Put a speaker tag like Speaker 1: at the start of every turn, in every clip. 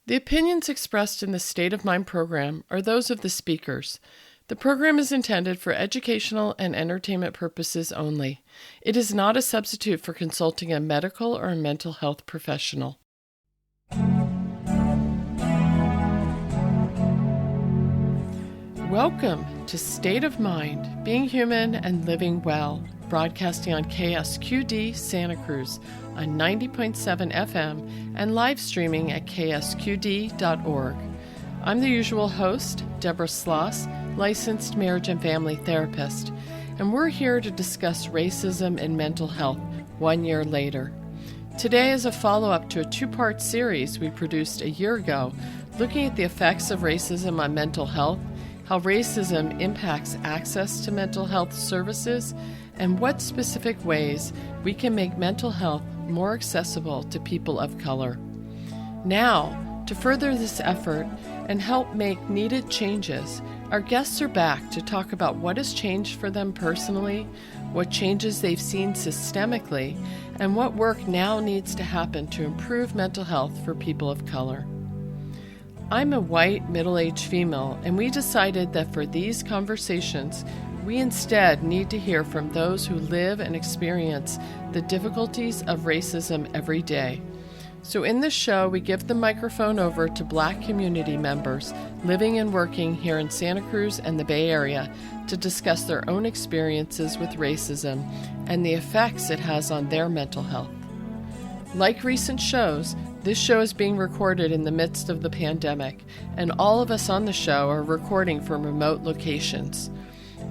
Speaker 1: The opinions expressed in the State of Mind program are those of the speakers. The program is intended for educational and entertainment purposes only. It is not a substitute for consulting a medical or mental health professional. Welcome to State of Mind, Being Human and Living Well, broadcasting on KSQD Santa Cruz on 90.7 FM and live streaming at ksqd.org. I'm the usual host, Deborah Sloss, licensed marriage and family therapist, and we're here to discuss racism and mental health 1 year later. Today is a follow-up to a two-part series we produced a year ago, looking at the effects of racism on mental health, how racism impacts access to mental health services, and what specific ways we can make mental health more accessible to people of color. Now, to further this effort and help make needed changes, our guests are back to talk about what has changed for them personally, what changes they've seen systemically, and what work now needs to happen to improve mental health for people of color. I'm a white, middle-aged female, and we decided that for these conversations, we instead need to hear from those who live and experience the difficulties of racism every day. So in this show, we give the microphone over to Black community members living and working here in Santa Cruz and the Bay Area to discuss their own experiences with racism and the effects it has on their mental health. Like recent shows, this show is being recorded in the midst of the pandemic, and all of us on the show are recording from remote locations.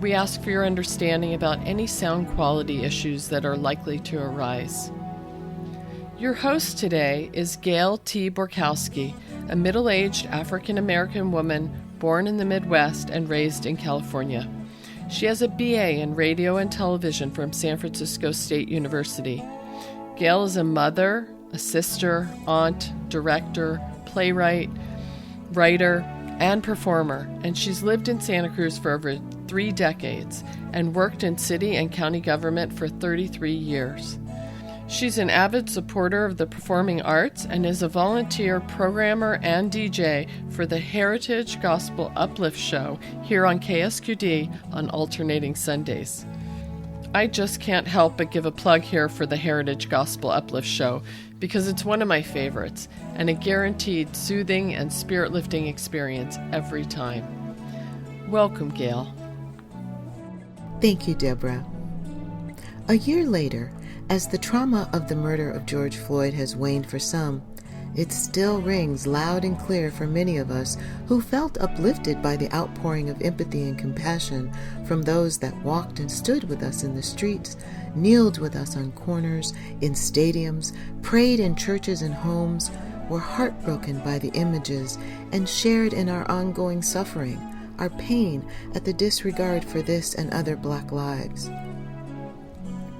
Speaker 1: We ask for your understanding about any sound quality issues that are likely to arise. Your host today is Gail T. Borkowski, a middle-aged African-American woman born in the Midwest and raised in California. She has a BA in radio and television from San Francisco State University. Gail is a mother, a sister, aunt, director, playwright, writer, and performer, and she's lived in Santa Cruz for over 3 decades and worked in city and county government for 33 years. She's an avid supporter of the performing arts and is a volunteer programmer and DJ for the Heritage Gospel Uplift Show here on KSQD on alternating Sundays. I just can't help but give a plug here for the Heritage Gospel Uplift Show because it's one of my favorites and a guaranteed soothing and spirit-lifting experience every time. Welcome, Gail.
Speaker 2: Thank you, Deborah. A year later, as the trauma of the murder of George Floyd has waned for some, it still rings loud and clear for many of us who felt uplifted by the outpouring of empathy and compassion from those that walked and stood with us in the streets, kneeled with us on corners, in stadiums, prayed in churches and homes, were heartbroken by the images, and shared in our ongoing suffering, our pain at the disregard for this and other Black lives.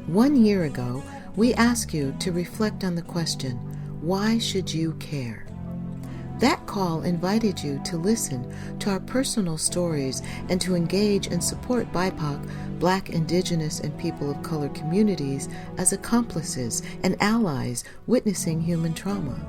Speaker 2: 1 year ago, we asked you to reflect on the question, why should you care? That call invited you to listen to our personal stories and to engage and support BIPOC, Black, Indigenous, and people of color communities as accomplices and allies witnessing human trauma.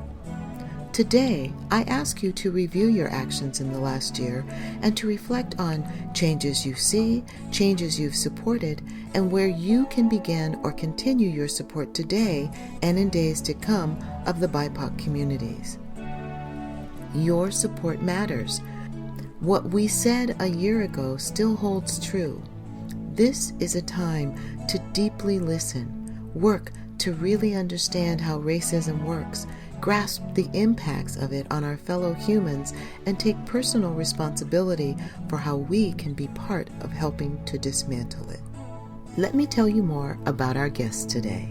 Speaker 2: Today, I ask you to review your actions in the last year and to reflect on changes you see, changes you've supported, and where you can begin or continue your support today and in days to come of the BIPOC communities. Your support matters. What we said a year ago still holds true. This is a time to deeply listen, work to really understand how racism works, grasp the impacts of it on our fellow humans, and take personal responsibility for how we can be part of helping to dismantle it. Let me tell you more about our guest today.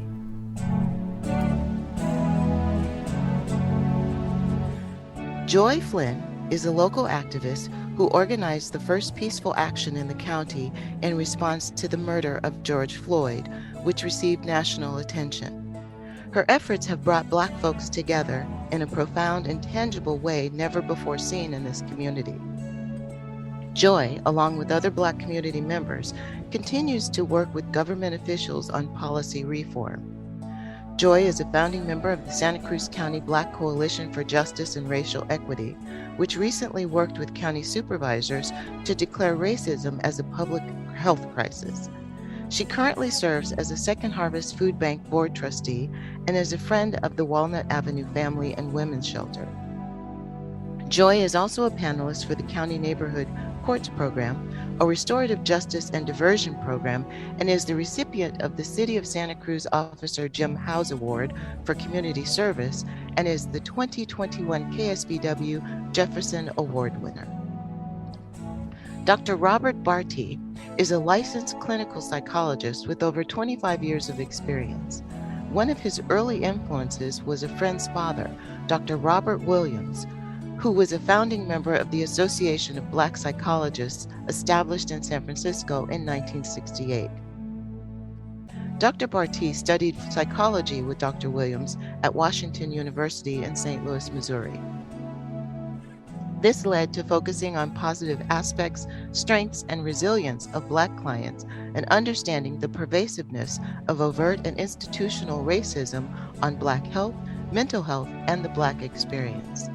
Speaker 2: Joy Flynn is a local activist who organized the first peaceful action in the county in response to the murder of George Floyd, which received national attention. Her efforts have brought Black folks together in a profound and tangible way never before seen in this community. Joy, along with other Black community members, continues to work with government officials on policy reform. Joy is a founding member of the Santa Cruz County Black Coalition for Justice and Racial Equity, which recently worked with county supervisors to declare racism as a public health crisis. She currently serves as a Second Harvest Food Bank board trustee and is a friend of the Walnut Avenue Family and Women's Shelter. Joy is also a panelist for the County Neighborhood Courts Program, a restorative justice and diversion program, and is the recipient of the City of Santa Cruz Officer Jim House Award for Community Service and is the 2021 KSBW Jefferson Award winner. Dr. Robert Bartee is a licensed clinical psychologist with over 25 years of experience. One of his early influences was a friend's father, Dr. Robert Williams, who was a founding member of the Association of Black Psychologists established in San Francisco in 1968. Dr. Bartee studied psychology with Dr. Williams at Washington University in St. Louis, Missouri. This led to focusing on positive aspects, strengths, and resilience of Black clients and understanding the pervasiveness of overt and institutional racism on Black health, mental health, and the Black experience.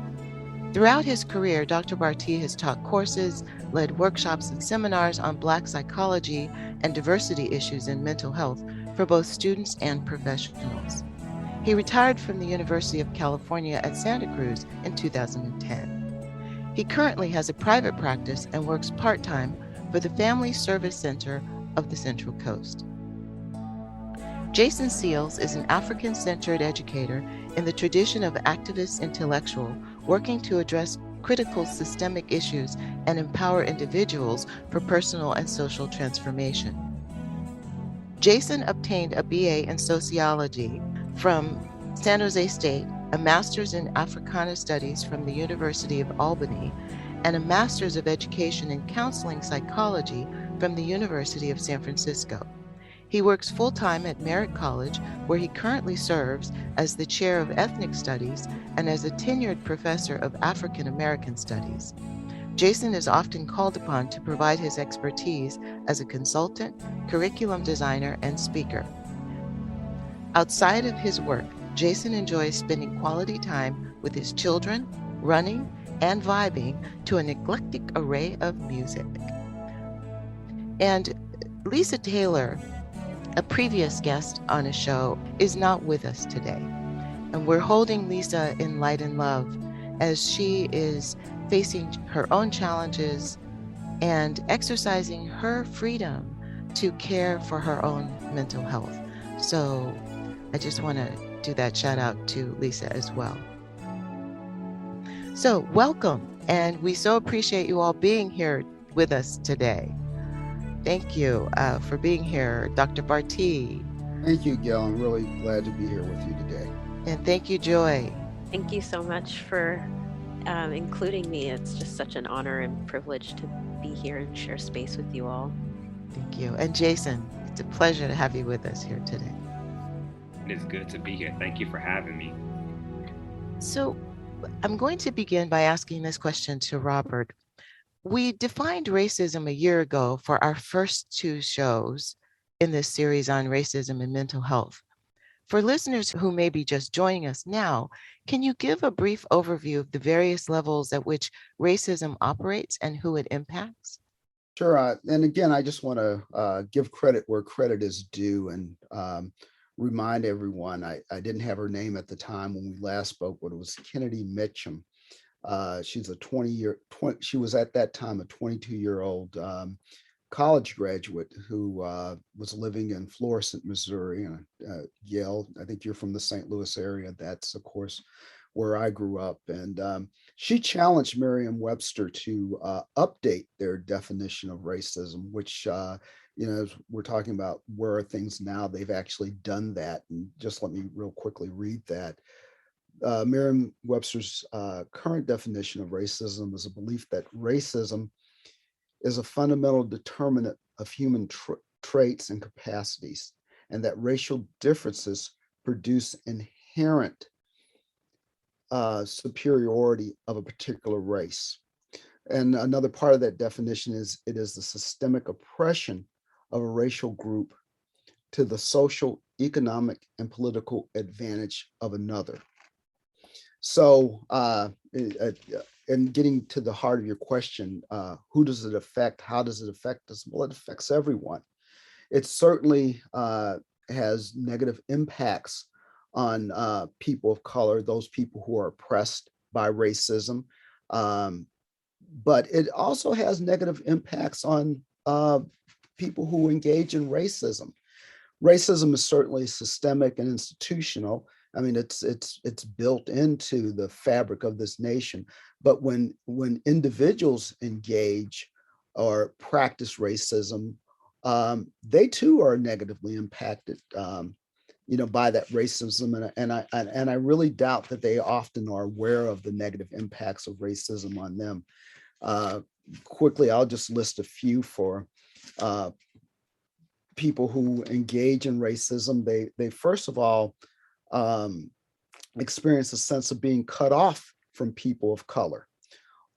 Speaker 2: Throughout his career, Dr. Bartee has taught courses, led workshops and seminars on Black psychology and diversity issues in mental health for both students and professionals. He retired from the University of California at Santa Cruz in 2010. He currently has a private practice and works part-time for the Family Service Center of the Central Coast. Jason Seals is an African-centered educator in the tradition of activist intellectual, working to address critical systemic issues and empower individuals for personal and social transformation. Jason obtained a BA in sociology from San Jose State, a master's in Africana Studies from the University of Albany, and a master's of education in counseling psychology from the University of San Francisco. He works full-time at Merritt College, where he currently serves as the chair of ethnic studies and as a tenured professor of African American studies. Jason is often called upon to provide his expertise as a consultant, curriculum designer, and speaker. Outside of his work, Jason enjoys spending quality time with his children, running, and vibing to an eclectic array of music. And Lisa Taylor, a previous guest on a show, is not with us today. And we're holding Lisa in light and love as she is facing her own challenges and exercising her freedom to care for her own mental health. So I just want to do that shout out to Lisa as well. So welcome, and we so appreciate you all being here with us today. Thank you for being here, Dr. Bartee.
Speaker 3: Thank you, Gail. I'm really glad to be here with you today.
Speaker 2: And thank you, Joy.
Speaker 4: Thank you so much for including me. It's just such an honor and privilege to be here and share space with you all.
Speaker 2: Thank you. And Jason, it's a pleasure to have you with us here today.
Speaker 5: It is good to be here. Thank you for having me.
Speaker 2: So I'm going to begin by asking this question to Robert. We defined racism a year ago for our first two shows in this series on racism and mental health. For listeners who may be just joining us now, can you give a brief overview of the various levels at which racism operates and who it impacts?
Speaker 3: Sure. And again, I just want to give credit where credit is due and remind everyone, I didn't have her name at the time when we last spoke, but it was Kennedy Mitchum. She's she was at that time a 22-year-old college graduate who was living in Florissant, Missouri. And Yale, I think you're from the St. Louis area. That's, of course, where I grew up. And she challenged Merriam-Webster to update their definition of racism, which, as we're talking about where are things now, they've actually done that. And just let me real quickly read that. Merriam-Webster's current definition of racism is a belief that racism is a fundamental determinant of human traits and capacities, and that racial differences produce inherent superiority of a particular race. And another part of that definition is it is the systemic oppression of a racial group to the social, economic, and political advantage of another. So, and getting to the heart of your question, who does it affect? How does it affect us? Well, it affects everyone. It certainly has negative impacts on people of color, those people who are oppressed by racism. But it also has negative impacts on people who engage in racism. Racism is certainly systemic and institutional. I mean, it's built into the fabric of this nation. But when individuals engage or practice racism, they too are negatively impacted, by that racism. And I really doubt that they often are aware of the negative impacts of racism on them. Quickly, I'll just list a few for people who engage in racism. They first of all experience a sense of being cut off from people of color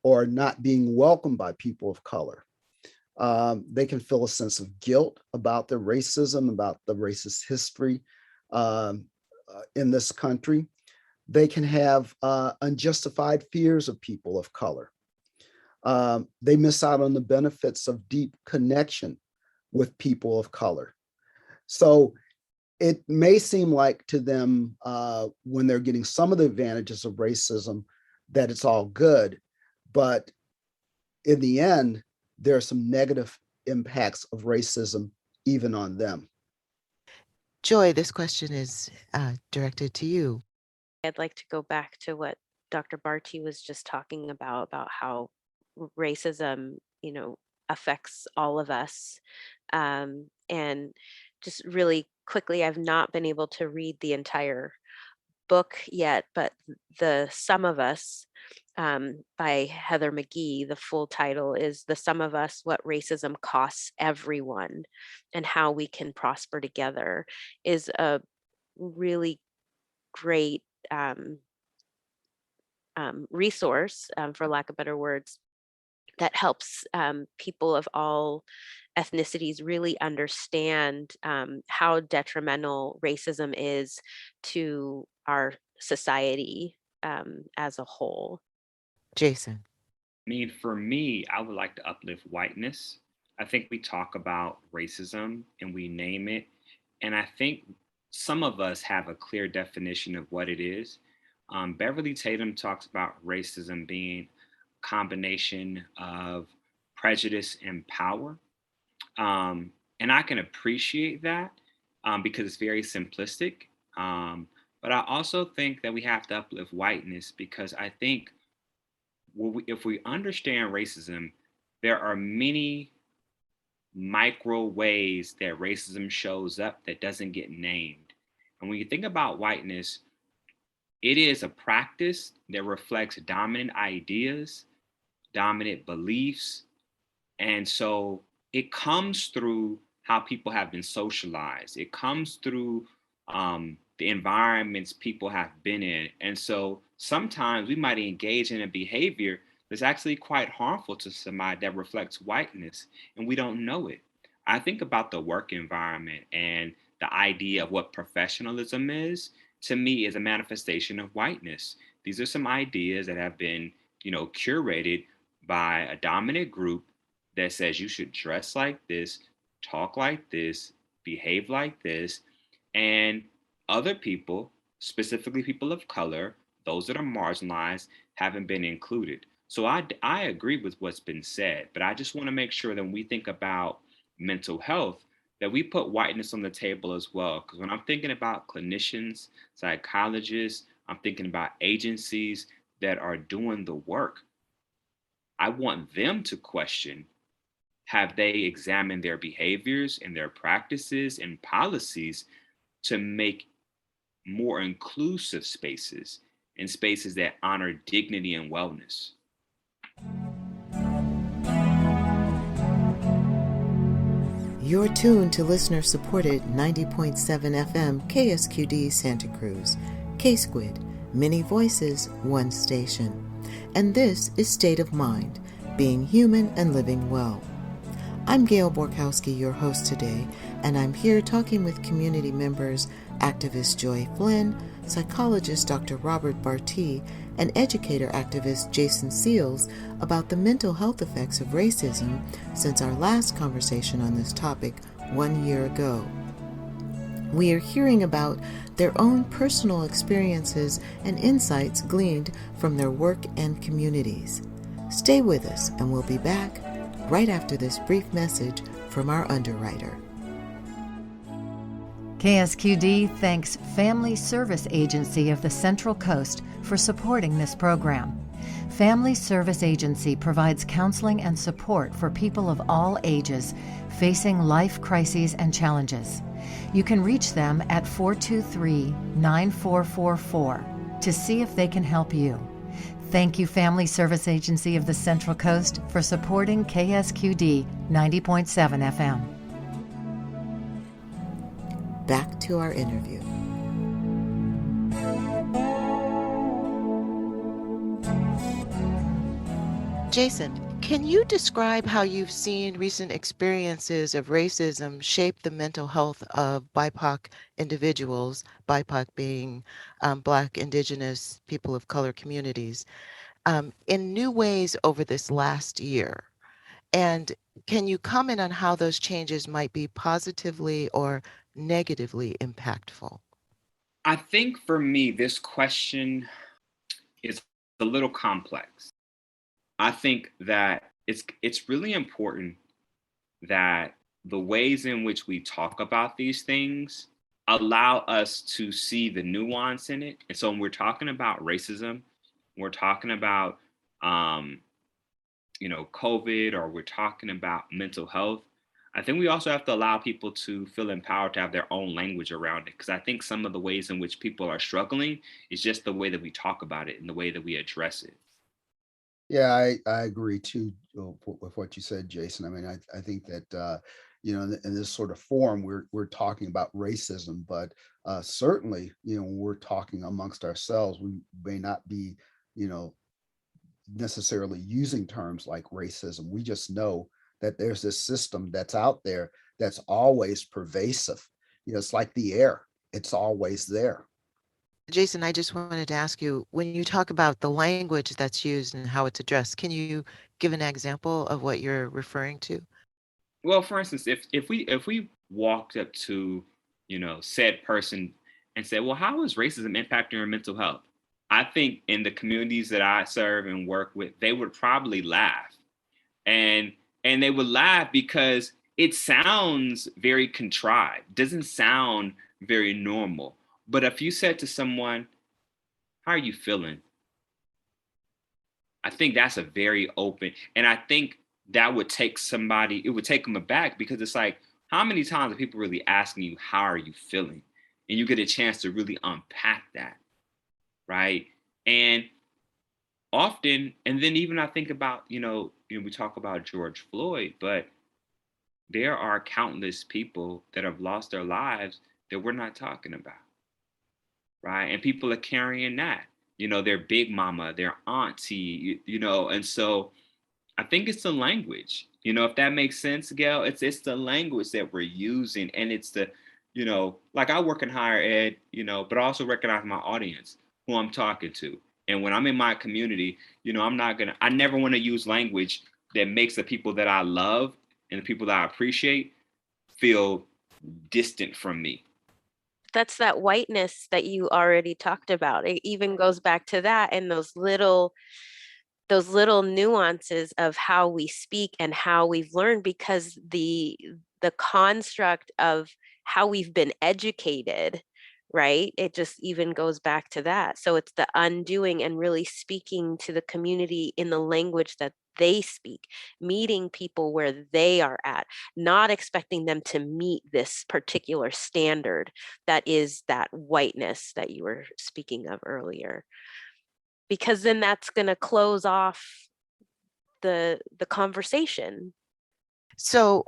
Speaker 3: or not being welcomed by people of color. They can feel a sense of guilt about their racism, about the racist history in this country. They can have unjustified fears of people of color. They miss out on the benefits of deep connection with people of color. So it may seem like to them when they're getting some of the advantages of racism that it's all good, but in the end, there are some negative impacts of racism even on them.
Speaker 2: Joy, this question is directed to you.
Speaker 4: I'd like to go back to what Dr. Bartee was just talking about how racism, affects all of us. And just really quickly, I've not been able to read the entire book yet, but The Sum of Us by Heather McGhee, the full title is The Sum of Us, What Racism Costs Everyone and How We Can Prosper Together, is a really great resource, for lack of better words, that helps people of all ethnicities really understand how detrimental racism is to our society as a whole.
Speaker 2: Jason.
Speaker 5: I mean, for me, I would like to uplift whiteness. I think we talk about racism and we name it. And I think some of us have a clear definition of what it is. Beverly Tatum talks about racism being a combination of prejudice and power. And I can appreciate that because it's very simplistic. But I also think that we have to uplift whiteness because I think if we understand racism, there are many micro ways that racism shows up that doesn't get named. And when you think about whiteness, it is a practice that reflects dominant ideas, dominant beliefs. And so it comes through how people have been socialized. It comes through the environments people have been in. And so sometimes we might engage in a behavior that's actually quite harmful to somebody that reflects whiteness, and we don't know it. I think about the work environment and the idea of what professionalism is, to me, is a manifestation of whiteness. These are some ideas that have been, curated by a dominant group that says you should dress like this, talk like this, behave like this, and other people, specifically people of color, those that are marginalized, haven't been included. So I agree with what's been said, but I just want to make sure that when we think about mental health, that we put whiteness on the table as well. Because when I'm thinking about clinicians, psychologists, I'm thinking about agencies that are doing the work, I want them to question, have they examined their behaviors and their practices and policies to make more inclusive spaces and spaces that honor dignity and wellness?
Speaker 2: You're tuned to listener-supported 90.7 FM KSQD Santa Cruz, K-Squid, many voices, one station. And this is State of Mind, being human and living well. I'm Gail Borkowski, your host today, and I'm here talking with community members, activist Joy Flynn, psychologist Dr. Robert Bartee, and educator activist Jason Seals about the mental health effects of racism since our last conversation on this topic 1 year ago. We are hearing about their own personal experiences and insights gleaned from their work and communities. Stay with us, and we'll be back right after this brief message from our underwriter.
Speaker 6: KSQD thanks Family Service Agency of the Central Coast for supporting this program. Family Service Agency provides counseling and support for people of all ages facing life crises and challenges. You can reach them at 423-9444 to see if they can help you. Thank you, Family Service Agency of the Central Coast, for supporting KSQD 90.7 FM.
Speaker 2: Back to our interview. Jason, can you describe how you've seen recent experiences of racism shape the mental health of BIPOC individuals, BIPOC being Black, Indigenous, people of color communities, in new ways over this last year? And can you comment on how those changes might be positively or negatively impactful?
Speaker 5: I think for me, this question is a little complex. I think that it's really important that the ways in which we talk about these things allow us to see the nuance in it. And so when we're talking about racism, we're talking about COVID, or we're talking about mental health, I think we also have to allow people to feel empowered to have their own language around it. Because I think some of the ways in which people are struggling is just the way that we talk about it and the way that we address it.
Speaker 3: Yeah, I agree too with what you said, Jason. I mean, I think that in this sort of forum, we're talking about racism, but certainly, when we're talking amongst ourselves, we may not be, necessarily using terms like racism. We just know that there's this system that's out there that's always pervasive. It's like the air; it's always there.
Speaker 2: Jason, I just wanted to ask you, when you talk about the language that's used and how it's addressed, can you give an example of what you're referring to?
Speaker 5: Well, for instance, if we walked up to, said person and said, well, how is racism impacting your mental health? I think in the communities that I serve and work with, they would probably laugh. And they would laugh because it sounds very contrived, doesn't sound very normal. But if you said to someone, how are you feeling? I think that's a very open, and I think that would take somebody, it would take them aback, because it's like, how many times are people really asking you, how are you feeling? And you get a chance to really unpack that, right? And often, and then even I think about, we talk about George Floyd, but there are countless people that have lost their lives that we're not talking about, right? And people are carrying that, their big mama, their auntie, and so I think it's the language, if that makes sense, Gail. It's the language that we're using, and it's the, like I work in higher ed, but I also recognize my audience, who I'm talking to. And when I'm in my community, I never want to use language that makes the people that I love and the people that I appreciate feel distant from me.
Speaker 4: That's that whiteness that you already talked about. It even goes back to that, and those little nuances of how we speak and how we've learned, because the construct of how we've been educated, right? It just even goes back to that. So it's the undoing and really speaking to the community in the language that they speak, meeting people where they are at, not expecting them to meet this particular standard that is that whiteness that you were speaking of earlier. Because then that's going to close off the conversation.
Speaker 2: So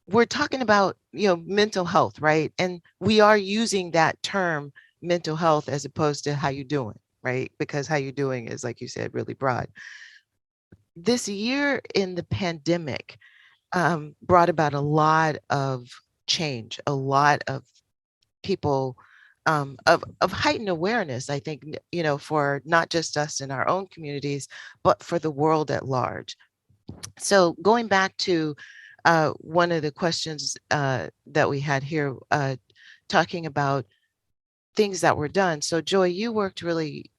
Speaker 2: we're talking about, mental health, right? And we are using that term mental health as opposed to how you doing, right? Because how you doing is, like you said, really broad. This year in the pandemic, brought about a lot of change, a lot of people, of heightened awareness, I think, for not just us in our own communities, but for the world at large. So going back to one of the questions that we had here, talking about things that were done. So Joy, you worked really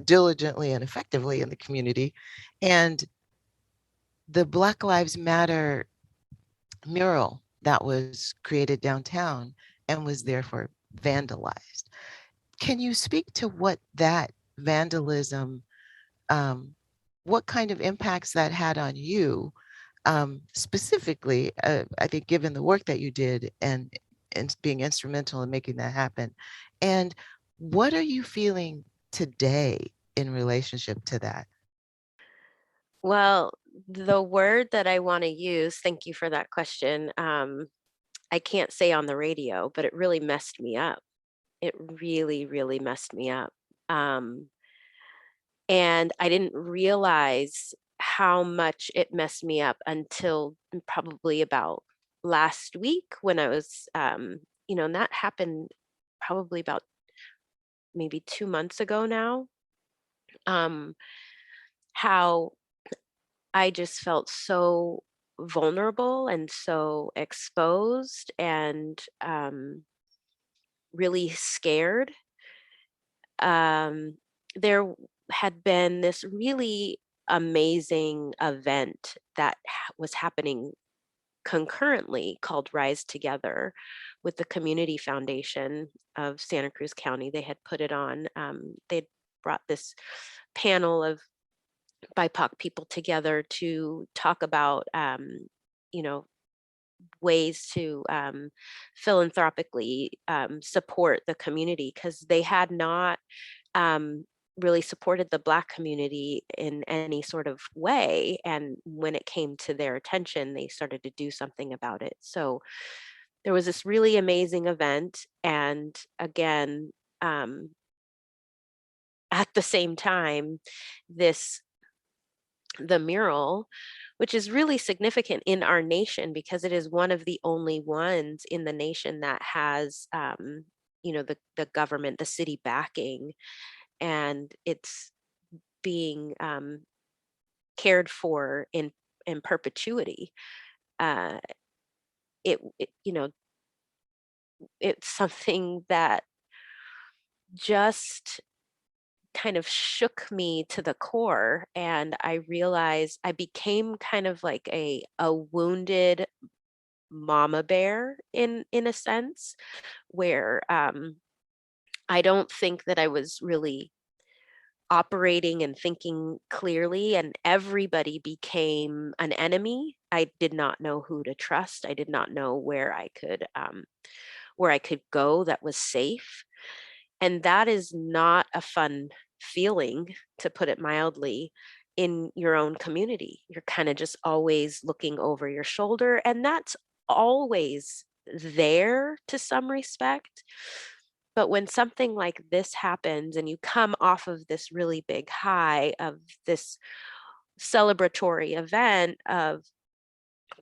Speaker 2: diligently and effectively in the community, and the Black Lives Matter mural that was created downtown and was therefore vandalized. Can you speak to what that vandalism, what kind of impacts that had on you, specifically, I think, given the work that you did and being instrumental in making that happen? And what are you feeling today in relationship to that?
Speaker 4: Well, the word that I want to use, thank you for that question. I can't say on the radio, but it really messed me up. It really, really messed me up. Um, and I didn't realize how much it messed me up until probably about last week when I was, and that happened probably about maybe 2 months ago now. Um, how I just felt so vulnerable and so exposed and really scared. Um, there had been this really amazing event that was happening concurrently called Rise Together with the Community Foundation of Santa Cruz County. They had put it on. They'd brought this panel of BIPOC people together to talk about, you know, ways to philanthropically support the community because they had not um, really supported the Black community in any sort of way. And when it came to their attention, they started to do something about it. So there was this really amazing event. And again, um, at the same time, this the mural, which is really significant in our nation because it is one of the only ones in the nation that has, the government, the city backing, and it's being cared for in perpetuity. Uh, it, it's something that just kind of shook me to the core, and I realized I became kind of like a wounded mama bear in a sense where I don't think that I was really operating and thinking clearly, and everybody became an enemy. I did not know who to trust. I did not know where I could go that was safe. And that is not a fun feeling, to put it mildly, in your own community. You're kind of just always looking over your shoulder, and that's always there to some respect. But when something like this happens and you come off of this really big high of this celebratory event of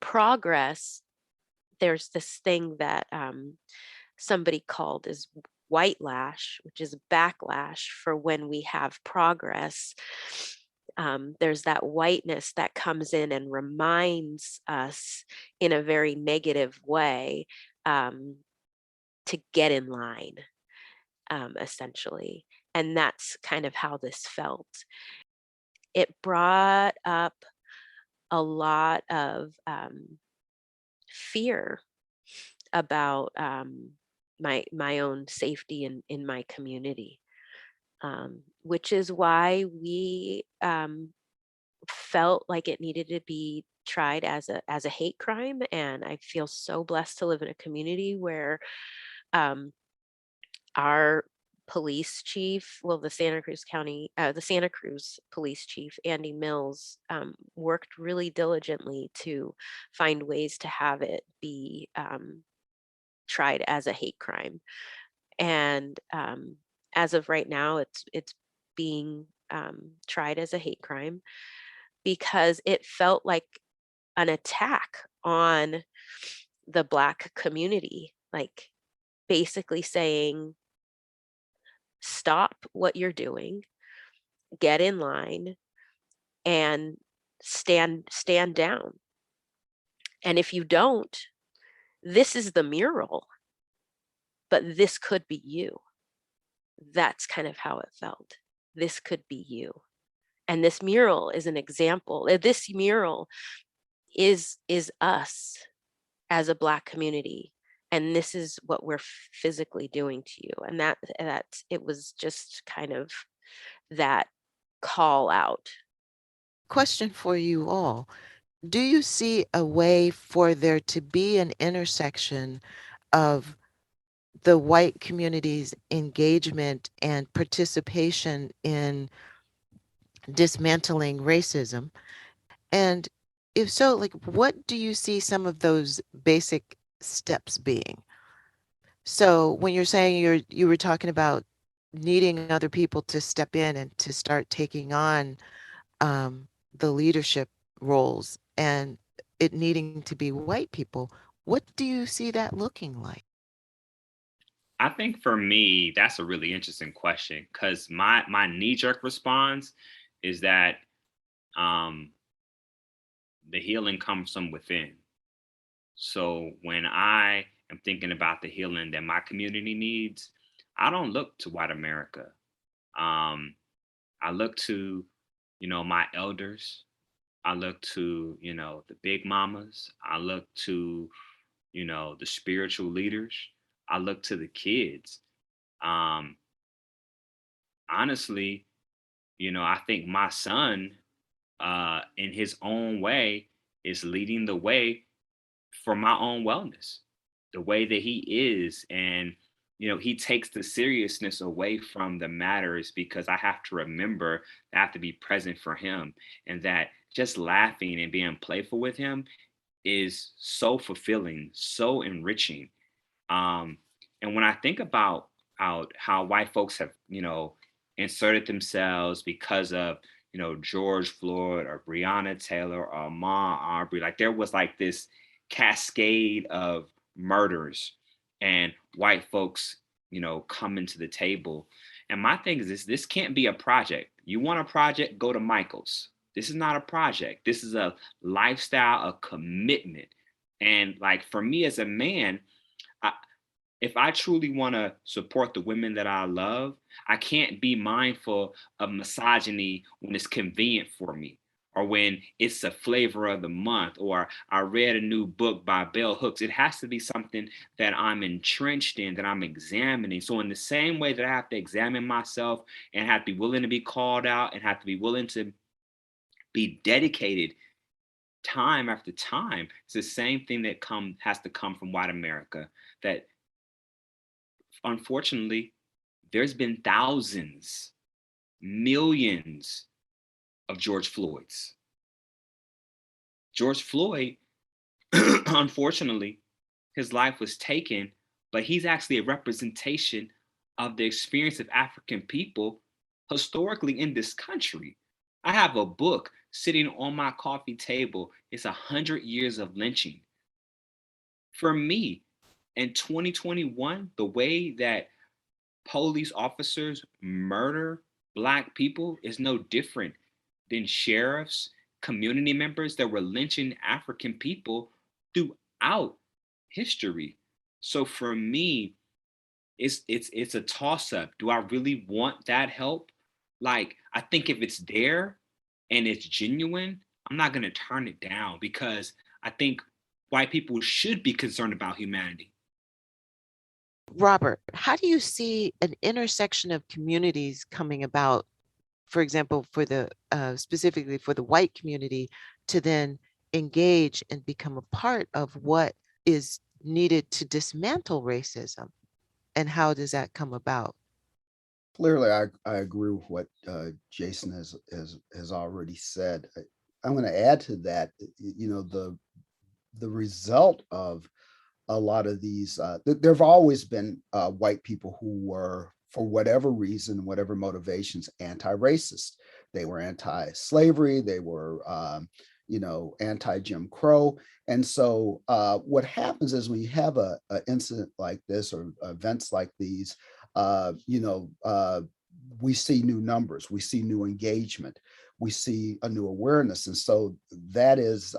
Speaker 4: progress, there's this thing that somebody called is white lash, which is backlash for when we have progress. There's that whiteness that comes in and reminds us in a very negative way um, to get in line, essentially. And that's kind of how this felt. It brought up a lot of fear about my own safety in my community, which is why we felt like it needed to be tried as a hate crime. And I feel so blessed to live in a community where um, our police chief, well, the Santa Cruz police chief, Andy Mills, worked really diligently to find ways to have it be tried as a hate crime. And as of right now, it's being tried as a hate crime because it felt like an attack on the Black community, like basically saying, stop what you're doing, get in line, and stand down. And if you don't, this is the mural, but this could be you. That's kind of how it felt. This could be you. And this mural is an example. This mural is us as a Black community. And this is what we're physically doing to you. And that it was just kind of that call out.
Speaker 2: Question for you all. Do you see a way for there to be an intersection of the white community's engagement and participation in dismantling racism? And if so, like, what do you see some of those basic steps being? So when you're saying you were talking about needing other people to step in and to start taking on the leadership roles and it needing to be white people, what do you see that looking like?
Speaker 5: I think for me, that's a really interesting question because my knee-jerk response is that um, the healing comes from within. So when I am thinking about the healing that my community needs, I don't look to white America. Um, I look to, my elders. I look to, the big mamas. I look to, the spiritual leaders. I look to the kids. Um, Honestly, I think my son, in his own way, is leading the way for my own wellness, the way that he is. And, he takes the seriousness away from the matters because I have to remember, I have to be present for him. And that just laughing and being playful with him is so fulfilling, so enriching. Um, and when I think about how white folks have, inserted themselves because of, George Floyd or Breonna Taylor or Ahmaud Arbery, like there was like this cascade of murders and white folks, coming to the table. And my thing is this can't be a project. You want a project, go to Michael's. This is not a project. This is a lifestyle, a commitment. And like for me as a man, if I truly want to support the women that I love, I can't be mindful of misogyny when it's convenient for me or when it's a flavor of the month or I read a new book by Bell Hooks. It has to be something that I'm entrenched in, that I'm examining. So in the same way that I have to examine myself and have to be willing to be called out and have to be willing to be dedicated time after time, it's the same thing that has to come from white America, that unfortunately, there's been thousands, millions of George Floyds. George Floyd, unfortunately, his life was taken, but he's actually a representation of the experience of African people historically in this country. I have a book sitting on my coffee table. It's 100 Years of Lynching. For me, in 2021, the way that police officers murder Black people is no different than sheriffs, community members that were lynching African people throughout history. So for me, it's a toss up. Do I really want that help? Like, I think if it's there and it's genuine, I'm not going to turn it down because I think white people should be concerned about humanity.
Speaker 2: Robert, how do you see an intersection of communities coming about, for example, for the specifically for the white community to then engage and become a part of what is needed to dismantle racism? And how does that come about?
Speaker 3: Clearly, I agree with what Jason has already said. I'm going to add to that. The result of a lot of these, there have always been white people who were, for whatever reason, whatever motivations, anti-racist. They were anti-slavery. They were, anti-Jim Crow. And so what happens is when you have a incident like this or events like these, we see new numbers, we see new engagement, we see a new awareness. And so that is,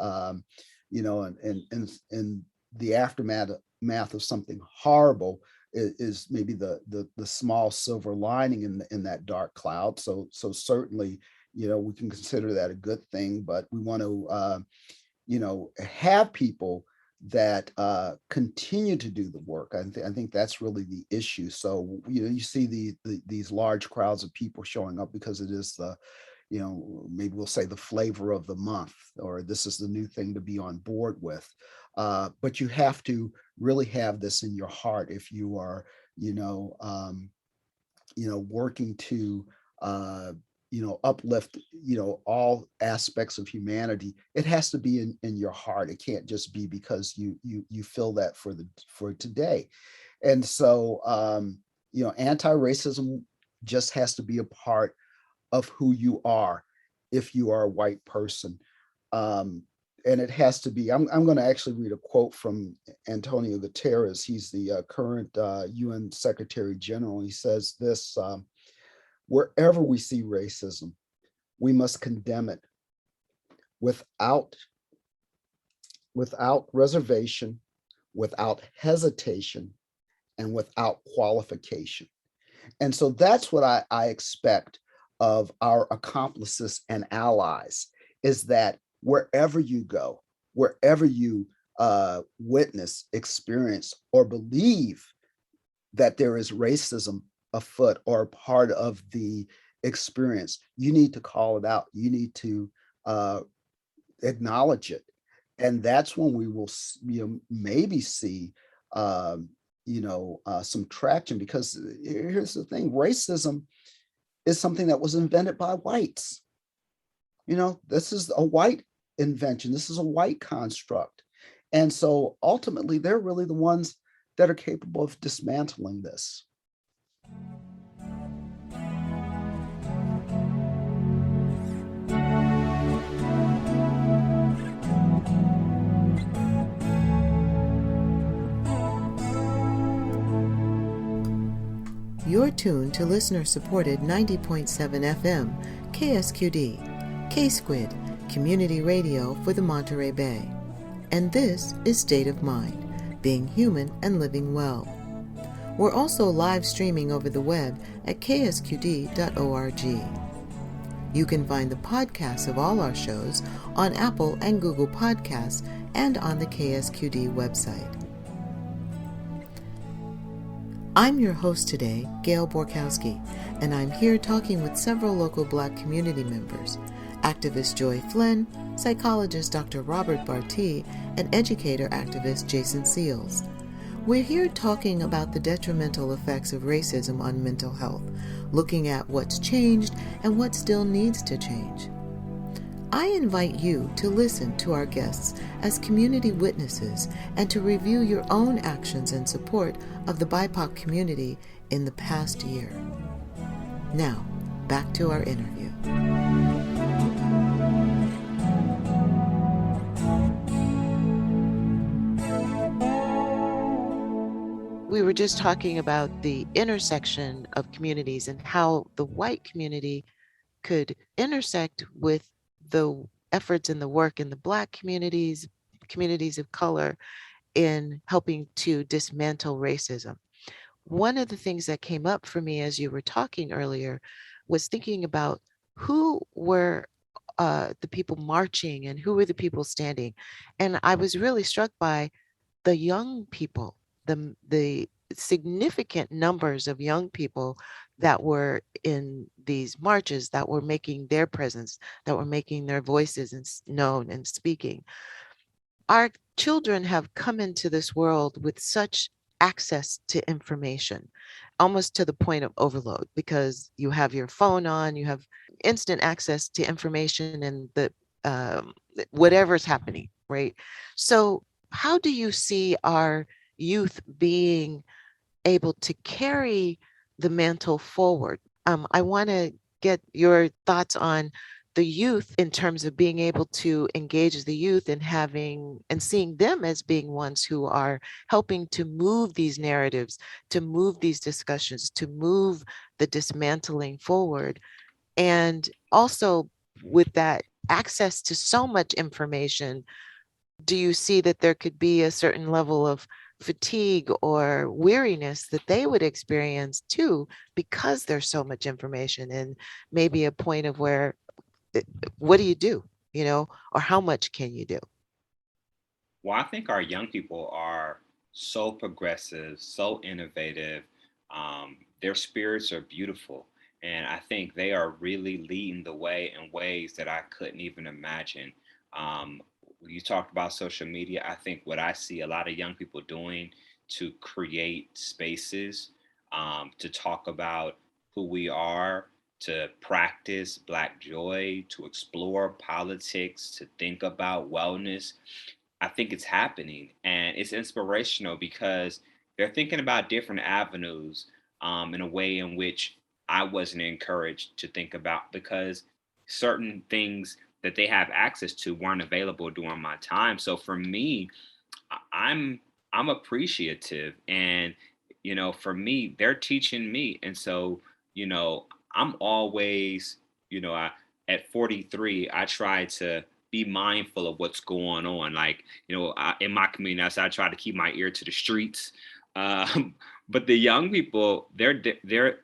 Speaker 3: in the aftermath of something horrible is maybe the small silver lining in that dark cloud. So certainly, we can consider that a good thing, but we want to, have people that continue to do the work. I think that's really the issue. So, you see these large crowds of people showing up because it is the, maybe we'll say the flavor of the month, or this is the new thing to be on board with. But you have to really have this in your heart if you are, working to, uplift, all aspects of humanity. It has to be in your heart. It can't just be because you feel that for today. And so, anti-racism just has to be a part of who you are if you are a white person. And it has to be, I'm going to actually read a quote from Antonio Guterres. He's the current UN Secretary General. He says this, wherever we see racism, we must condemn it without reservation, without hesitation, and without qualification. And so that's what I expect of our accomplices and allies, is that wherever you go, wherever you witness, experience, or believe that there is racism afoot or part of the experience, you need to call it out. You need to acknowledge it. And that's when we will, maybe see, some traction, because here's the thing, racism is something that was invented by whites. This is a white invention. This is a white construct. And so ultimately, they're really the ones that are capable of dismantling this.
Speaker 2: You're tuned to listener-supported 90.7 FM, KSQD, K-Squid, community radio for the Monterey Bay. And this is State of Mind, being human and living well. We're also live streaming over the web at ksqd.org. You can find the podcasts of all our shows on Apple and Google Podcasts and on the KSQD website. I'm your host today, Gail Borkowski, and I'm here talking with several local Black community members, activist Joy Flynn, psychologist Dr. Robert Bartee, and educator activist Jason Seals. We're here talking about the detrimental effects of racism on mental health, looking at what's changed and what still needs to change. I invite you to listen to our guests as community witnesses and to review your own actions in support of the BIPOC community in the past year. Now, back to our interview. We were just talking about the intersection of communities and how the white community could intersect with the efforts and the work in the Black communities of color in helping to dismantle racism. One of the things that came up for me as you were talking earlier was thinking about who were the people marching and who were the people standing. And I was really struck by the young people, the significant numbers of young people that were in these marches, that were making their presence, that were making their voices known and speaking. Our children have come into this world with such access to information, almost to the point of overload, because you have your phone on, you have instant access to information and the whatever's happening, right? So how do you see our youth being able to carry the mantle forward? I want to get your thoughts on the youth in terms of being able to engage the youth and having and seeing them as being ones who are helping to move these narratives, to move these discussions, to move the dismantling forward. And also with that access to so much information, do you see that there could be a certain level of fatigue or weariness that they would experience too, because there's so much information, and maybe a point of where, what do you do, or how much can you do?
Speaker 5: Well, I think our young people are so progressive, so innovative. Their spirits are beautiful. And I think they are really leading the way in ways that I couldn't even imagine. Um, you talked about social media. I think what I see a lot of young people doing to create spaces, to talk about who we are, to practice Black joy, to explore politics, to think about wellness. I think it's happening, and it's inspirational because they're thinking about different avenues, in a way in which I wasn't encouraged to think about, because certain things that they have access to weren't available during my time. So for me, I'm appreciative, and for me, they're teaching me, and so you know, I'm always, I, at 43, I try to be mindful of what's going on. Like, in my community, I try to keep my ear to the streets. Um, but the young people, they're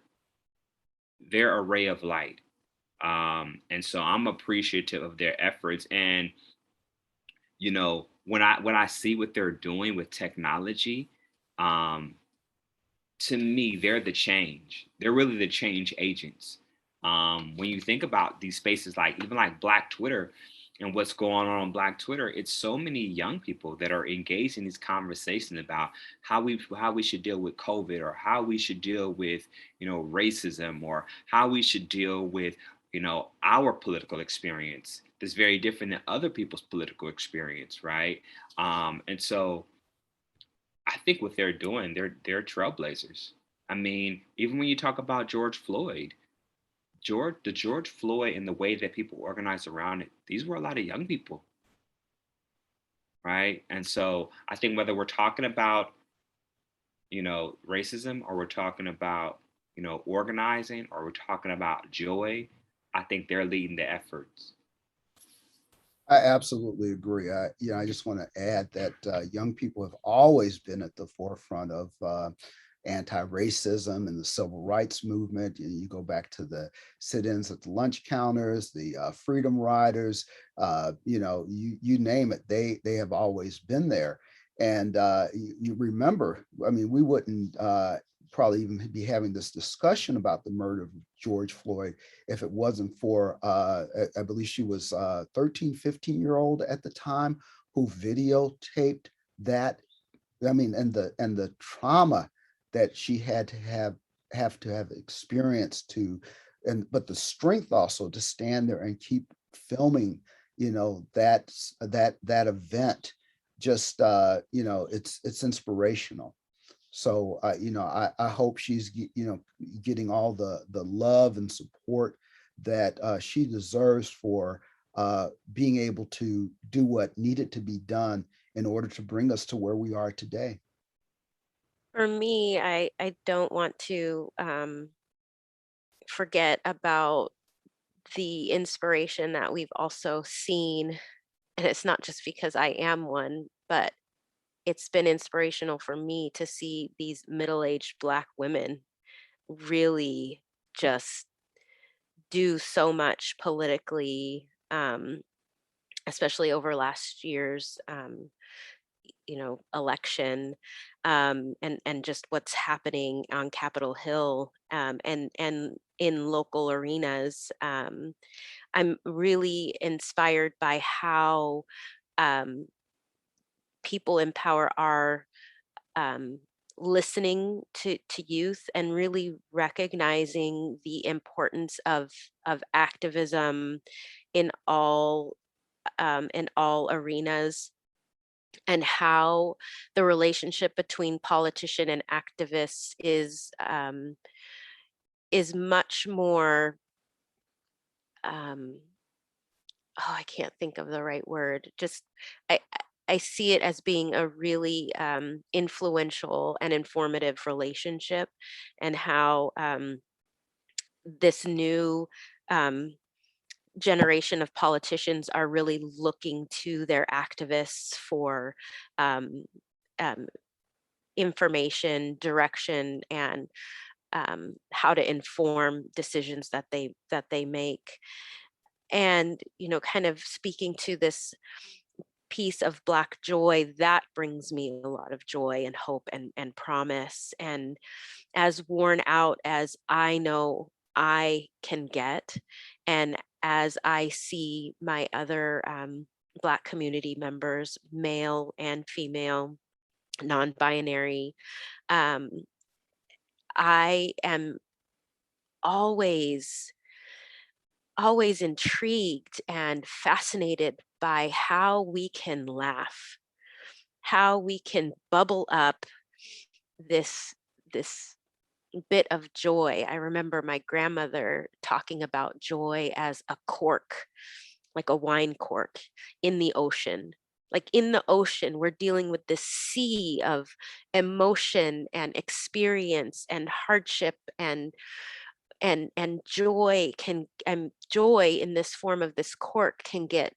Speaker 5: a ray of light, and so I'm appreciative of their efforts. And when I see what they're doing with technology, um, to me, they're the change. They're really the change agents. When you think about these spaces, like even like Black Twitter and what's going on Black Twitter, it's so many young people that are engaged in these conversations about how we should deal with COVID, or how we should deal with racism, or how we should deal with our political experience that's very different than other people's political experience, right? And so I think what they're doing, they're trailblazers. I mean, even when you talk about George Floyd, the George Floyd and the way that people organized around it, these were a lot of young people, right? And so I think whether we're talking about, racism, or we're talking about, organizing, or we're talking about joy, I think they're leading the efforts.
Speaker 3: I absolutely agree. I just want to add that young people have always been at the forefront of anti-racism and the civil rights movement. You go back to the sit-ins at the lunch counters, the Freedom Riders. You name it. They have always been there. And you remember, I mean, we wouldn't probably even be having this discussion about the murder of George Floyd if it wasn't for, I believe she was 13, 15-year-old at the time, who videotaped that. I mean, and the trauma that she had to have experienced to, but the strength also to stand there and keep filming, that event. Just it's inspirational. So I hope she's getting all the love and support that she deserves for being able to do what needed to be done in order to bring us to where we are today.
Speaker 4: For me, I don't want to forget about the inspiration that we've also seen. And it's not just because I am one, but it's been inspirational for me to see these middle-aged Black women really just do so much politically, especially over last year's election, and just what's happening on Capitol Hill, and in local arenas. I'm really inspired by how um, people in power are um, listening to youth and really recognizing the importance of activism in all arenas, and how the relationship between politician and activists is much more I can't think of the right word. Just I I see it as being a really influential and informative relationship, and how this new um, generation of politicians are really looking to their activists for um, um, information, direction, and how to inform decisions that they make. And kind of speaking to this piece of Black joy, that brings me a lot of joy and hope and promise. And as worn out as I know I can get, and as I see my other Black community members, male and female, non-binary, um, I am always always intrigued and fascinated by how we can laugh, how we can bubble up this bit of joy. I remember my grandmother talking about joy as a cork, like a wine cork in the ocean. Like in the ocean, we're dealing with this sea of emotion and experience and hardship and joy in this form of this cork can get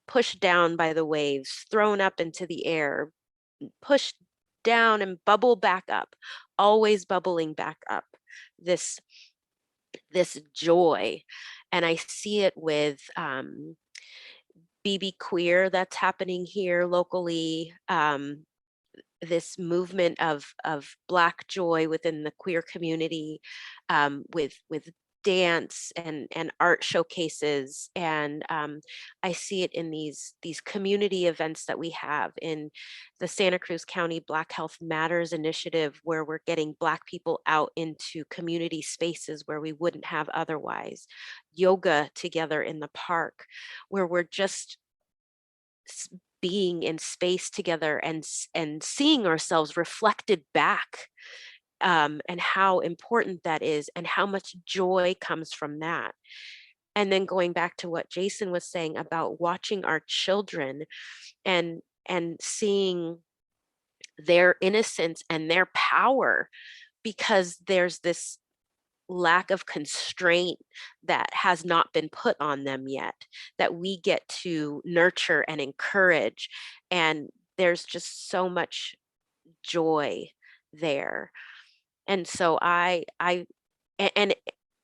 Speaker 4: pushed down by the waves, thrown up into the air, pushed down and bubble back up, always bubbling back up, this joy. And I see it with BB Queer that's happening here locally, this movement of Black joy within the queer community, with dance and art showcases. And I see it in these community events that we have in the Santa Cruz County Black Health Matters initiative, where we're getting Black people out into community spaces where we wouldn't have otherwise. Yoga together in the park, where we're just being in space together and seeing ourselves reflected back, and how important that is and how much joy comes from that. And then going back to what Jason was saying about watching our children and seeing their innocence and their power, because there's this lack of constraint that has not been put on them yet, that we get to nurture and encourage. And there's just so much joy there. And so and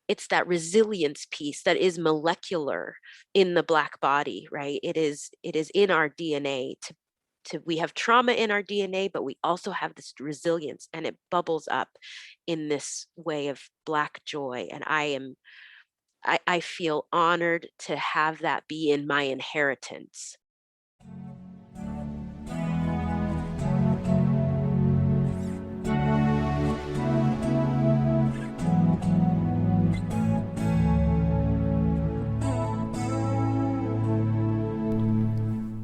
Speaker 4: it's that resilience piece that is molecular in the Black body, right? It is in our DNA we have trauma in our DNA, but we also have this resilience, and it bubbles up in this way of Black joy. And I feel honored to have that be in my inheritance.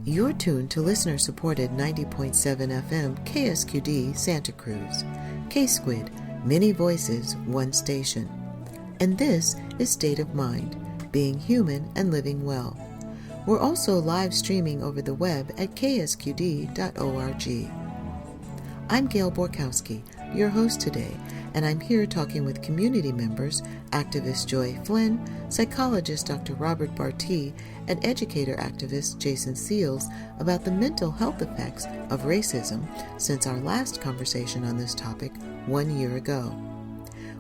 Speaker 2: You're tuned to listener-supported 90.7 FM KSQD Santa Cruz. K-Squid, many voices, one station. And this is State of Mind, being human and living well. We're also live streaming over the web at ksqd.org. I'm Gail Borkowski, your host today, and I'm here talking with community members, activist Joy Flynn, psychologist Dr. Robert Bartee, and educator activist Jason Seals about the mental health effects of racism since our last conversation on this topic 1 year ago.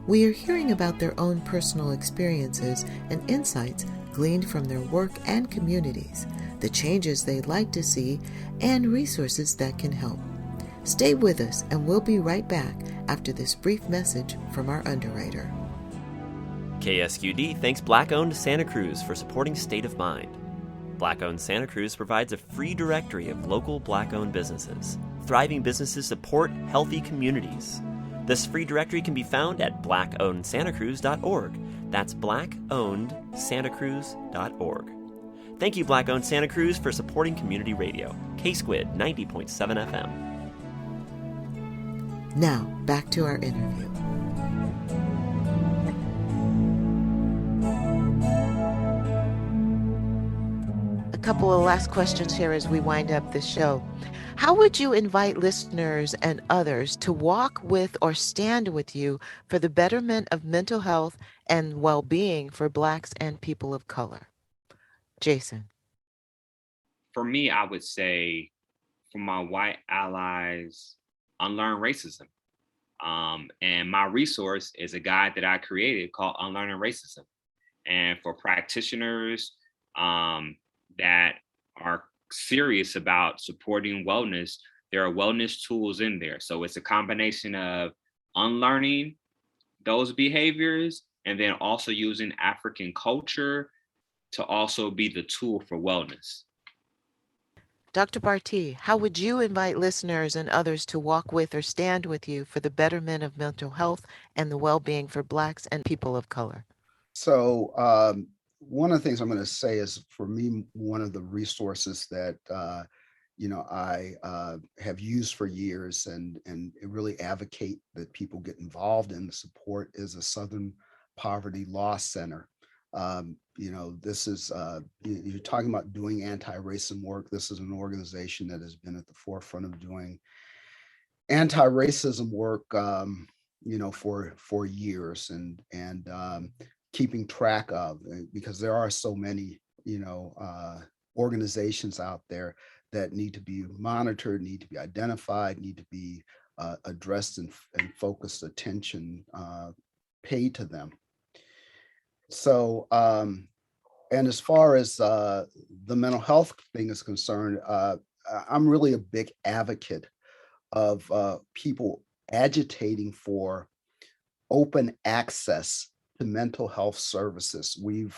Speaker 2: We are hearing about their own personal experiences and insights gleaned from their work and communities, the changes they'd like to see, and resources that can help. Stay with us, and we'll be right back after this brief message from our underwriter.
Speaker 7: KSQD thanks Black-owned Santa Cruz for supporting State of Mind. Black-owned Santa Cruz provides a free directory of local Black-owned businesses. Thriving businesses support healthy communities. This free directory can be found at blackownedSantaCruz.org. That's blackownedSantaCruz.org. Thank you, Black-owned Santa Cruz, for supporting community radio. K-Squid 90.7 FM.
Speaker 2: Now, back to our interview. couple of last questions here as we wind up the show. How would you invite listeners and others to walk with or stand with you for the betterment of mental health and well-being for Blacks and people of color? Jason.
Speaker 5: For me, I would say for my white allies, unlearn racism. And my resource is a guide that I created called Unlearning Racism. And for practitioners that are serious about supporting wellness, there are wellness tools in there. So it's a combination of unlearning those behaviors and then also using African culture to also be the tool for wellness.
Speaker 2: Dr. Bartee, how would you invite listeners and others to walk with or stand with you for the betterment of mental health and the well-being for Blacks and people of color?
Speaker 3: So one of the things I'm going to say is, for me, one of the resources that I have used for years and really advocate that people get involved in the support is a Southern Poverty Law Center. This is, you're talking about doing anti-racism work. This is an organization that has been at the forefront of doing anti-racism work, for years and keeping track of, because there are so many, organizations out there that need to be monitored, need to be identified, need to be addressed and focused attention paid to them. So, and as far as the mental health thing is concerned, I'm really a big advocate of people agitating for open access to mental health services. We've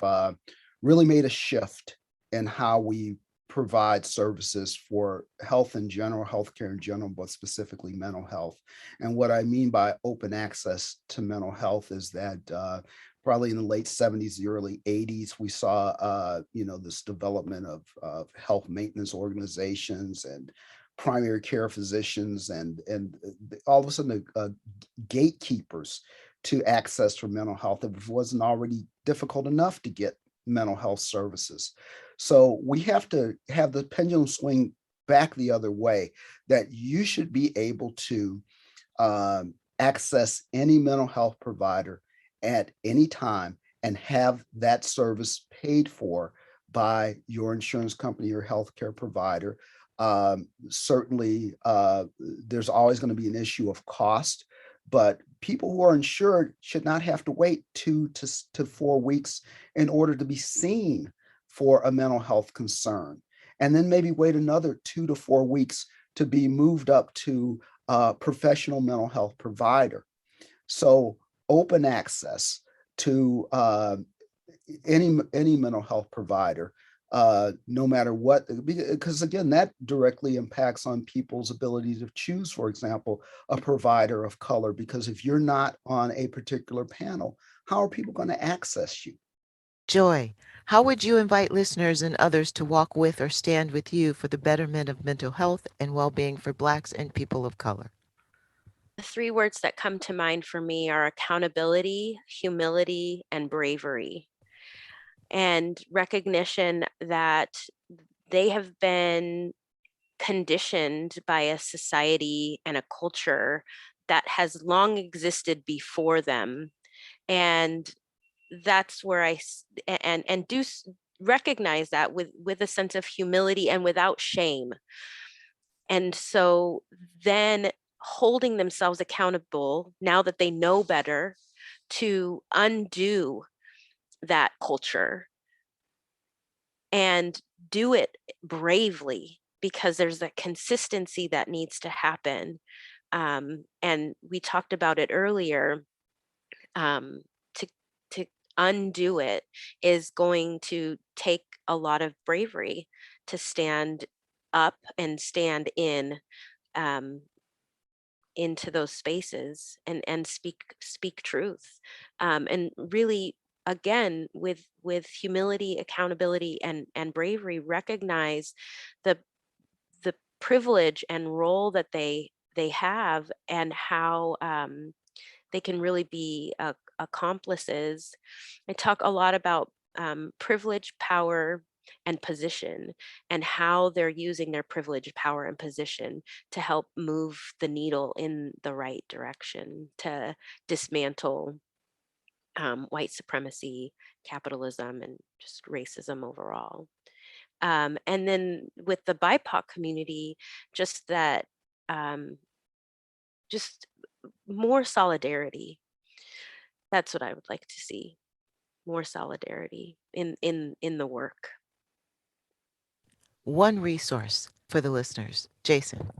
Speaker 3: really made a shift in how we provide services for health in general, healthcare in general, but specifically mental health. And what I mean by open access to mental health is that probably in the late 70s, the early 80s, we saw, this development of health maintenance organizations and primary care physicians and all of a sudden gatekeepers to access for mental health if it wasn't already difficult enough to get mental health services. So we have to have the pendulum swing back the other way, that you should be able to access any mental health provider at any time and have that service paid for by your insurance company or healthcare provider. Certainly, there's always going to be an issue of cost, but people who are insured should not have to wait 2 to 4 weeks in order to be seen for a mental health concern, and then maybe wait another 2 to 4 weeks to be moved up to a professional mental health provider. So open access to any mental health provider, no matter what, because again, that directly impacts on people's ability to choose, for example, a provider of color, because if you're not on a particular panel, how are people going to access you?
Speaker 2: Joy, how would you invite listeners and others to walk with or stand with you for the betterment of mental health and well-being for Blacks and people of color?
Speaker 4: The 3 words that come to mind for me are accountability, humility, and bravery. And recognition that they have been conditioned by a society and a culture that has long existed before them. And that's where and do recognize that with a sense of humility and without shame. And so then holding themselves accountable, now that they know better, to undo that culture and do it bravely, because there's a consistency that needs to happen. And we talked about it earlier. To undo it is going to take a lot of bravery, to stand up and stand into those spaces and speak truth, and really, again, with humility, accountability, and bravery, recognize the privilege and role that they have, and how they can really be accomplices. I talk a lot about privilege, power, and position, and how they're using their privilege, power, and position to help move the needle in the right direction, to dismantle white supremacy, capitalism, and just racism overall. And then with the BIPOC community, just that, just more solidarity. That's what I would like to see. More solidarity in the work.
Speaker 2: One resource for the listeners. Jason.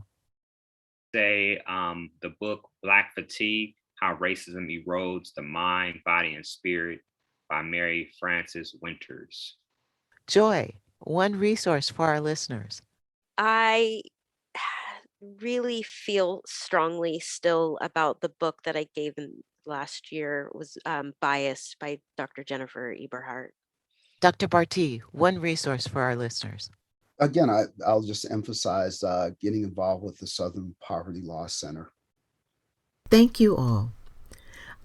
Speaker 5: Say the book Black Fatigue: How Racism Erodes the Mind, Body, and Spirit by Mary Frances Winters.
Speaker 2: Joy. One resource for our listeners.
Speaker 4: I really feel strongly still about the book that I gave in last year. Was Bias by Dr. Jennifer Eberhardt.
Speaker 2: Dr. Bartee, one resource for our listeners.
Speaker 3: Again, I'll just emphasize getting involved with the Southern Poverty Law Center.
Speaker 2: Thank you all.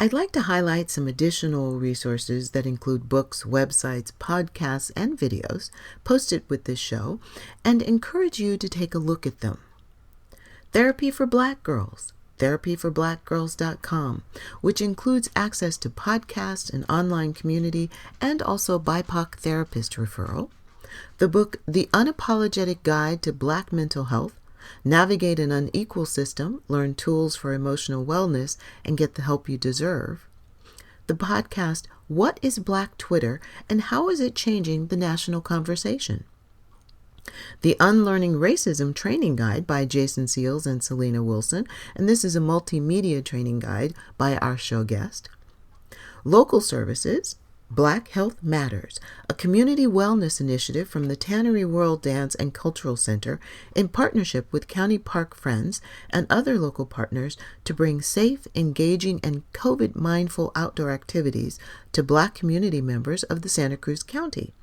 Speaker 2: I'd like to highlight some additional resources that include books, websites, podcasts, and videos posted with this show, and encourage you to take a look at them. Therapy for Black Girls, therapyforblackgirls.com, which includes access to podcasts, an online community, and also BIPOC therapist referral. The book, The Unapologetic Guide to Black Mental Health, Navigate an Unequal System, Learn Tools for Emotional Wellness, and Get the Help You Deserve. The podcast, What is Black Twitter, and How is it Changing the National Conversation? The Unlearning Racism Training Guide by Jason Seals and Selena Wilson, and this is a multimedia training guide by our show guest. Local Services, Black Health Matters, a community wellness initiative from the Tannery World Dance and Cultural Center in partnership with County Park Friends and other local partners to bring safe, engaging, and COVID-mindful outdoor activities to Black community members of the Santa Cruz County.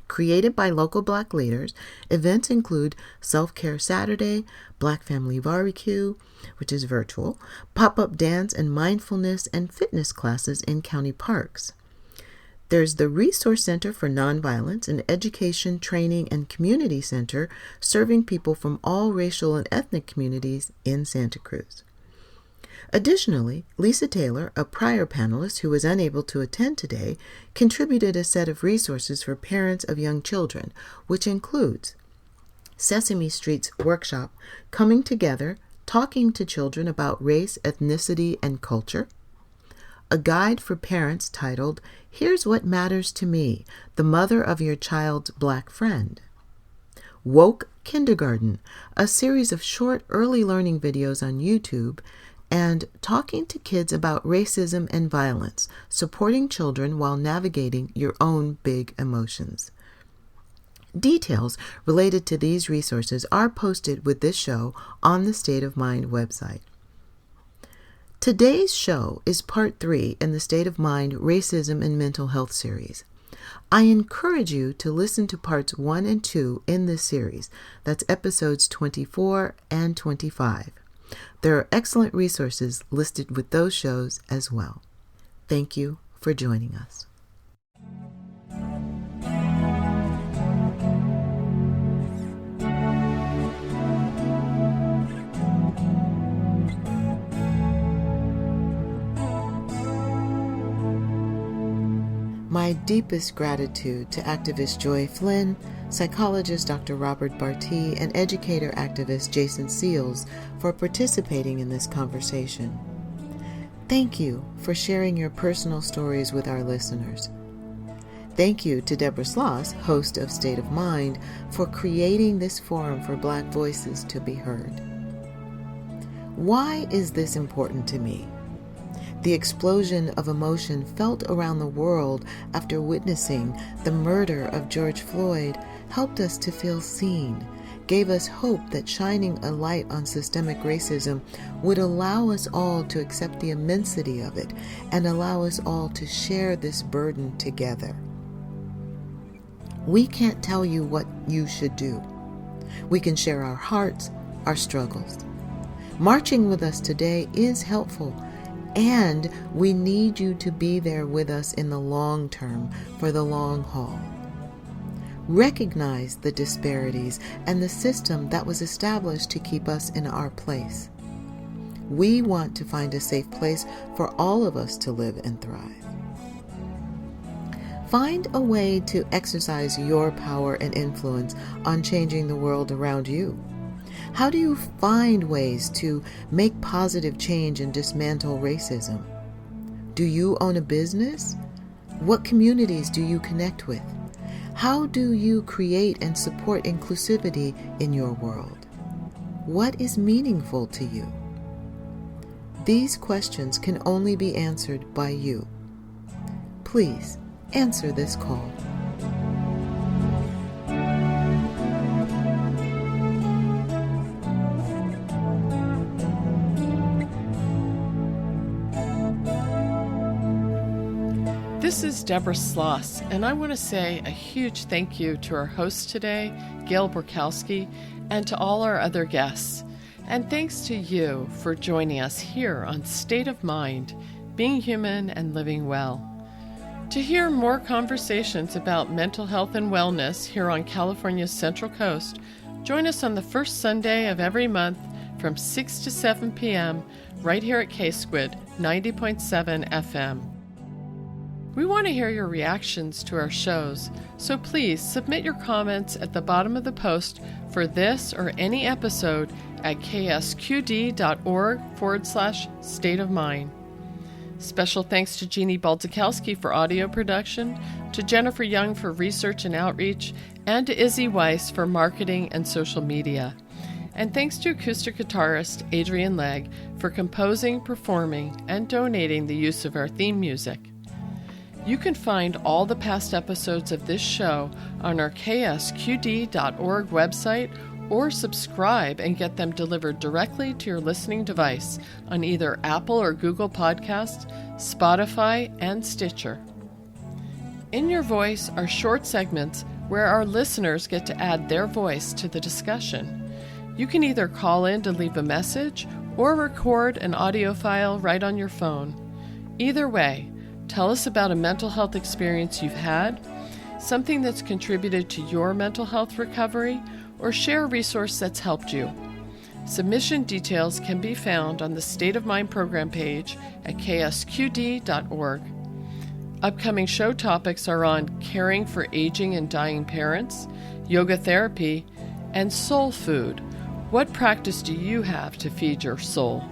Speaker 2: Created by local Black leaders, events include Self-Care Saturday, Black Family Barbecue, which is virtual, pop-up dance and mindfulness and fitness classes in county parks. There's the Resource Center for Nonviolence, an education, training, and community center serving people from all racial and ethnic communities in Santa Cruz. Additionally, Lisa Taylor, a prior panelist who was unable to attend today, contributed a set of resources for parents of young children, which includes Sesame Street's workshop, Coming Together, Talking to Children about Race, Ethnicity, and Culture, a guide for parents titled, Here's What Matters to Me, The Mother of Your Child's Black Friend. Woke Kindergarten, a series of short early learning videos on YouTube, and Talking to Kids About Racism and Violence, Supporting Children While Navigating Your Own Big Emotions. Details related to these resources are posted with this show on the State of Mind website. Today's show is part 3 in the State of Mind Racism and Mental Health series. I encourage you to listen to parts 1 and 2 in this series. That's episodes 24 and 25. There are excellent resources listed with those shows as well. Thank you for joining us. My deepest gratitude to activist Joy Flynn, psychologist Dr. Robert Bartee, and educator activist Jason Seals for participating in this conversation. Thank you for sharing your personal stories with our listeners. Thank you to Deborah Sloss, host of State of Mind, for creating this forum for Black voices to be heard. Why is this important to me? The explosion of emotion felt around the world after witnessing the murder of George Floyd helped us to feel seen, gave us hope that shining a light on systemic racism would allow us all to accept the immensity of it and allow us all to share this burden together. We can't tell you what you should do. We can share our hearts, our struggles. Marching with us today is helpful, and we need you to be there with us in the long term, for the long haul. recognize the disparities and the system that was established to keep us in our place. We want to find a safe place for all of us to live and thrive. Find a way to exercise your power and influence on changing the world around you. How do you find ways to make positive change and dismantle racism? Do you own a business? What communities do you connect with? How do you create and support inclusivity in your world? What is meaningful to you? These questions can only be answered by you. Please answer this call.
Speaker 1: This is Deborah Sloss, and I want to say a huge thank you to our host today, Gail Borkowski, and to all our other guests. And thanks to you for joining us here on State of Mind, Being Human and Living Well. To hear more conversations about mental health and wellness here on California's Central Coast, join us on the first Sunday of every month from 6 to 7 p.m. right here at K-Squid 90.7 FM. We want to hear your reactions to our shows, so please submit your comments at the bottom of the post for this or any episode at ksqd.org/state of mind. Special thanks to Jeannie Baltikowski for audio production, to Jennifer Young for research and outreach, and to Izzy Weiss for marketing and social media. And thanks to acoustic guitarist Adrian Legg for composing, performing, and donating the use of our theme music. You can find all the past episodes of this show on our ksqd.org website, or subscribe and get them delivered directly to your listening device on either Apple or Google Podcasts, Spotify, and Stitcher. In Your Voice are short segments where our listeners get to add their voice to the discussion. You can either call in to leave a message or record an audio file right on your phone. Either way, tell us about a mental health experience you've had, something that's contributed to your mental health recovery, or share a resource that's helped you. Submission details can be found on the State of Mind program page at ksqd.org. Upcoming show topics are on caring for aging and dying parents, yoga therapy, and soul food. What practice do you have to feed your soul?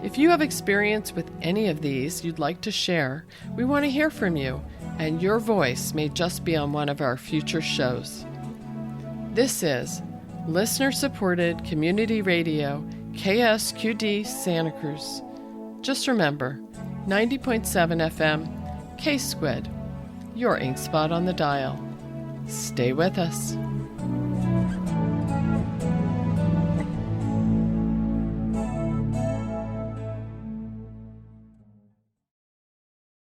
Speaker 1: If you have experience with any of these you'd like to share, we want to hear from you, and your voice may just be on one of our future shows. This is listener-supported community radio, KSQD Santa Cruz. Just remember, 90.7 FM, K-Squid, your ink spot on the dial. Stay with us.